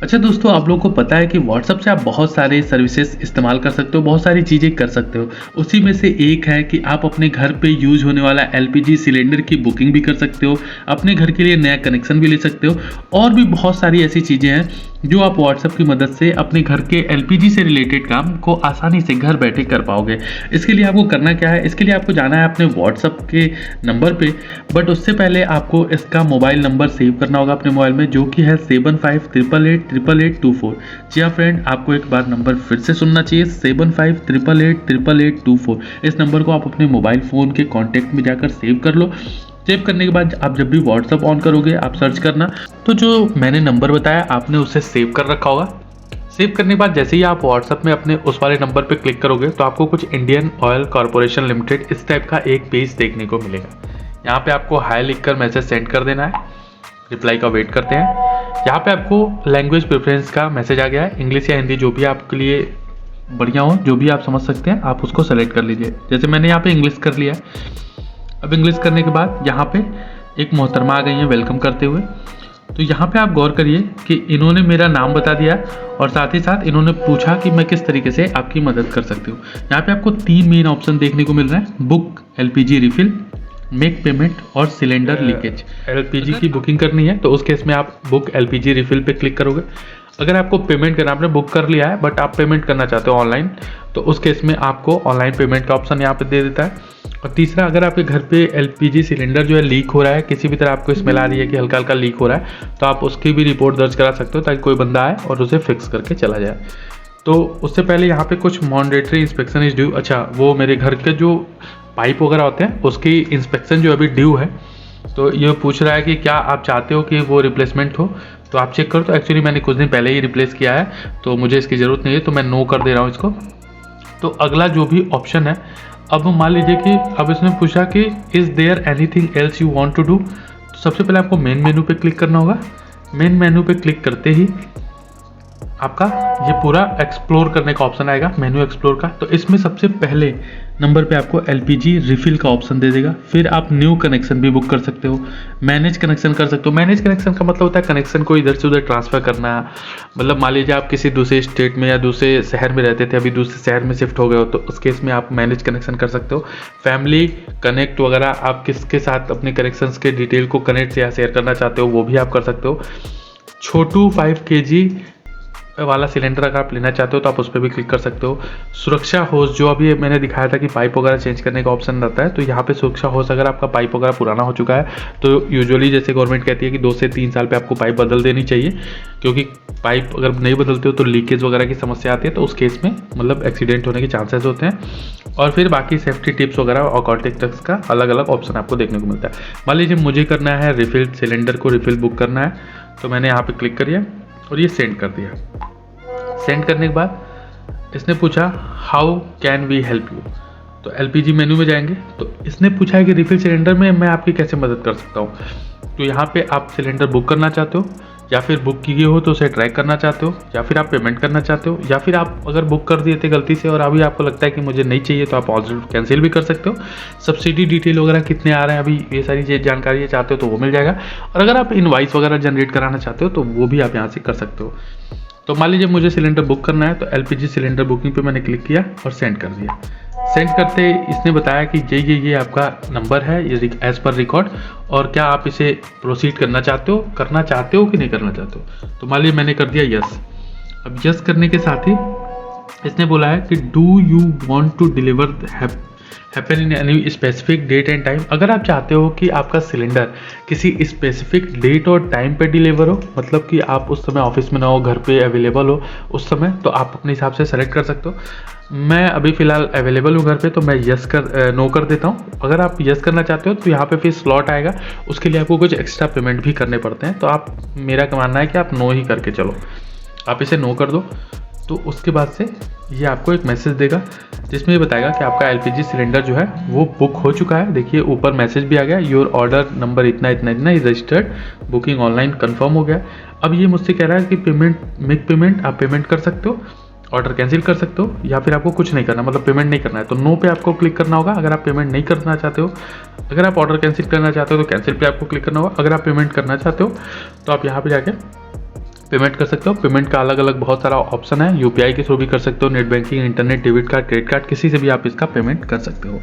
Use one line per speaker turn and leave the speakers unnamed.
अच्छा दोस्तों, आप लोगों को पता है कि व्हाट्सएप से आप बहुत सारे सर्विसेज इस्तेमाल कर सकते हो, बहुत सारी चीज़ें कर सकते हो। उसी में से एक है कि आप अपने घर पे यूज़ होने वाला एलपीजी सिलेंडर की बुकिंग भी कर सकते हो, अपने घर के लिए नया कनेक्शन भी ले सकते हो और भी बहुत सारी ऐसी चीज़ें हैं जो आप व्हाट्सएप की मदद से अपने घर के एलपीजी से रिलेटेड काम को आसानी से घर बैठे कर पाओगे। इसके लिए आपको करना क्या है, इसके लिए आपको जाना है अपने व्हाट्सएप के नंबर पे, बट उससे पहले आपको इसका मोबाइल नंबर सेव करना होगा अपने मोबाइल में, जो कि है 75888824। जी हाँ फ्रेंड, आपको एक बार नंबर फिर से सुनना चाहिए, 75888824। इस नंबर को आप अपने मोबाइल फ़ोन के कॉन्टैक्ट में जाकर सेव कर लो। सेव करने के बाद आप जब भी व्हाट्सएप ऑन करोगे, आप सर्च करना, तो जो मैंने नंबर बताया आपने उसे सेव कर रखा होगा। सेव करने के बाद जैसे ही आप व्हाट्सएप में अपने उस वाले नंबर पे क्लिक करोगे तो आपको कुछ इंडियन ऑयल कॉर्पोरेशन लिमिटेड इस टाइप का एक पेज देखने को मिलेगा। यहाँ पे आपको हाय लिखकर मैसेज सेंड कर देना है, रिप्लाई का वेट करते हैं। यहाँ पे आपको लैंग्वेज प्रेफरेंस का मैसेज आ गया है, इंग्लिश या हिंदी जो भी आपके लिए बढ़िया हो, जो भी आप समझ सकते हैं आप उसको सेलेक्ट कर लीजिए। जैसे मैंने यहाँ पे इंग्लिश कर लिया है। अब इंग्लिश करने के बाद यहाँ पे एक मोहतरमा आ गई हैं वेलकम करते हुए। तो यहाँ पे आप गौर करिए कि इन्होंने मेरा नाम बता दिया और साथ ही साथ इन्होंने पूछा कि मैं किस तरीके से आपकी मदद कर सकती हूँ। यहाँ पे आपको 3 मेन ऑप्शन देखने को मिल रहा है, book LPG refill, make payment और सिलेंडर लीकेज। एलपीजी की बुकिंग करनी है तो उस केस में आप बुक एलपीजी रिफिल पे क्लिक करोगे। अगर आपको पेमेंट करना, आपने बुक कर लिया है बट आप पेमेंट करना चाहते हो ऑनलाइन, तो उस केस में आपको ऑनलाइन पेमेंट का ऑप्शन यहाँ पे दे देता है। और तीसरा, अगर आपके घर पे एलपीजी सिलेंडर जो है लीक हो रहा है, किसी भी तरह आपको स्मेल आ रही है कि हल्का हल्का लीक हो रहा है, तो आप उसकी भी रिपोर्ट दर्ज करा सकते हो ताकि कोई बंदा आए और उसे फिक्स करके चला जाए। तो उससे पहले यहाँ पे कुछ मॉन्डेटरी इंस्पेक्शन इज ड्यू। अच्छा, वो मेरे घर के जो पाइप वगैरह होते हैं उसकी इंस्पेक्शन जो अभी ड्यू है, तो ये पूछ रहा है कि क्या आप चाहते हो कि वो रिप्लेसमेंट हो, तो आप चेक करो। तो एक्चुअली मैंने कुछ दिन पहले ही रिप्लेस किया है तो मुझे इसकी ज़रूरत नहीं है, तो मैं नो कर दे रहा हूँ इसको। तो अगला जो भी ऑप्शन है, अब मान लीजिए कि अब इसने पूछा कि is there anything else you want to do, तो सबसे पहले आपको मेन मेनू पे क्लिक करना होगा। मेन मेनू पे क्लिक करते ही आपका ये पूरा एक्सप्लोर करने का ऑप्शन आएगा, मेन्यू एक्सप्लोर का। तो इसमें सबसे पहले नंबर पे आपको एलपीजी रिफिल का ऑप्शन दे देगा। फिर आप न्यू कनेक्शन भी बुक कर सकते हो, मैनेज कनेक्शन कर सकते हो। मैनेज कनेक्शन का मतलब होता है कनेक्शन को इधर से उधर ट्रांसफ़र करना। मतलब मान लीजिए आप किसी दूसरे स्टेट में या दूसरे शहर में रहते थे, अभी दूसरे शहर में शिफ्ट हो गए हो, तो उस केस में आप मैनेज कनेक्शन कर सकते हो। फैमिली कनेक्ट वगैरह, आप किसके साथ अपने कनेक्शंस के डिटेल को कनेक्ट या शेयर करना चाहते हो वो भी आप कर सकते हो। छोटू 5 kg वाला सिलेंडर अगर आप लेना चाहते हो तो आप उस पर भी क्लिक कर सकते हो। सुरक्षा होज, जो अभी मैंने दिखाया था कि पाइप वगैरह चेंज करने का ऑप्शन रहता है, तो यहाँ पे सुरक्षा होज, अगर आपका पाइप वगैरह पुराना हो चुका है तो यूजुअली जैसे गवर्नमेंट कहती है कि 2 से 3 साल पे आपको पाइप बदल देनी चाहिए, क्योंकि पाइप अगर नहीं बदलते हो तो लीकेज वगैरह की समस्या आती है, तो उस केस में मतलब एक्सीडेंट होने के चांसेस होते हैं। और फिर बाकी सेफ्टी टिप्स वगैरह और कॉन्टेक्ट्स का अलग अलग ऑप्शन आपको देखने को मिलता है। मान लीजिए मुझे करना है रिफिल, सिलेंडर को रिफिल बुक करना है, तो मैंने यहाँ पर क्लिक करिए और ये सेंड कर दिया। सेंड करने के बाद इसने पूछा how can we help you, तो एलपीजी मेन्यू में जाएंगे। तो इसने पूछा है कि रिफिल सिलेंडर में मैं आपकी कैसे मदद कर सकता हूँ। तो यहाँ पे आप सिलेंडर बुक करना चाहते हो, या फिर बुक किए हो तो उसे ट्रैक करना चाहते हो, या फिर आप पेमेंट करना चाहते हो, या फिर आप अगर बुक कर दिए थे गलती से और अभी आपको लगता है कि मुझे नहीं चाहिए, तो आप ऑलरेडी कैंसिल भी कर सकते हो। सब्सिडी डिटेल वगैरह कितने आ रहे हैं अभी, ये सारी जानकारी चाहते हो तो वो मिल जाएगा। और अगर आप इनवाइस वगैरह जनरेट कराना चाहते हो तो वो भी आप यहाँ से कर सकते हो। तो मान लीजिए मुझे सिलेंडर बुक करना है, तो एलपीजी सिलेंडर बुकिंग पे मैंने क्लिक किया और सेंड कर दिया। सेंड करते इसने बताया कि ये आपका नंबर है, ये एज पर रिकॉर्ड, और क्या आप इसे प्रोसीड करना चाहते हो कि नहीं करना चाहते हो। तो मान लीजिए मैंने कर दिया यस। अब यस करने के साथ ही इसने बोला है कि do you want to deliver happen in any specific date and time. अगर आप चाहते हो कि आपका सिलेंडर किसी स्पेसिफिक डेट और टाइम पे डिलीवर हो, मतलब कि आप उस समय ऑफिस में ना हो, घर पे अवेलेबल हो उस समय, तो आप अपने हिसाब से सेलेक्ट कर सकते हो। मैं अभी फ़िलहाल अवेलेबल हूँ घर पे, तो मैं नो कर देता हूँ। अगर आप यस करना चाहते हो तो यहाँ पे फिर स्लॉट आएगा, उसके लिए आपको कुछ एक्स्ट्रा पेमेंट भी करने पड़ते हैं, तो आप, मेरा मानना है कि आप नो ही करके चलो, आप इसे नो कर दो। तो उसके बाद से ये आपको एक मैसेज देगा जिसमें ये बताएगा कि आपका एलपीजी सिलेंडर जो है वो बुक हो चुका है। देखिए ऊपर मैसेज भी आ गया, योर ऑर्डर नंबर इतना इतना इतना is registered, booking online confirm हो गया। अब ये मुझसे कह रहा है कि मेक पेमेंट, आप पेमेंट कर सकते हो, ऑर्डर कैंसिल कर सकते हो, या फिर आपको कुछ नहीं करना, मतलब पेमेंट नहीं करना है तो नो पे आपको क्लिक करना होगा। अगर आप पेमेंट नहीं करना चाहते हो, अगर आप ऑर्डर कैंसिल करना चाहते हो तो कैंसिल पे आपको क्लिक करना होगा। अगर आप पेमेंट करना चाहते हो तो आप यहाँ पे जाके पेमेंट कर सकते हो। पेमेंट का अलग अलग बहुत सारा ऑप्शन है, यूपीआई के थ्रू भी कर सकते हो, net banking, internet, debit card, credit card, किसी से भी आप इसका पेमेंट कर सकते हो।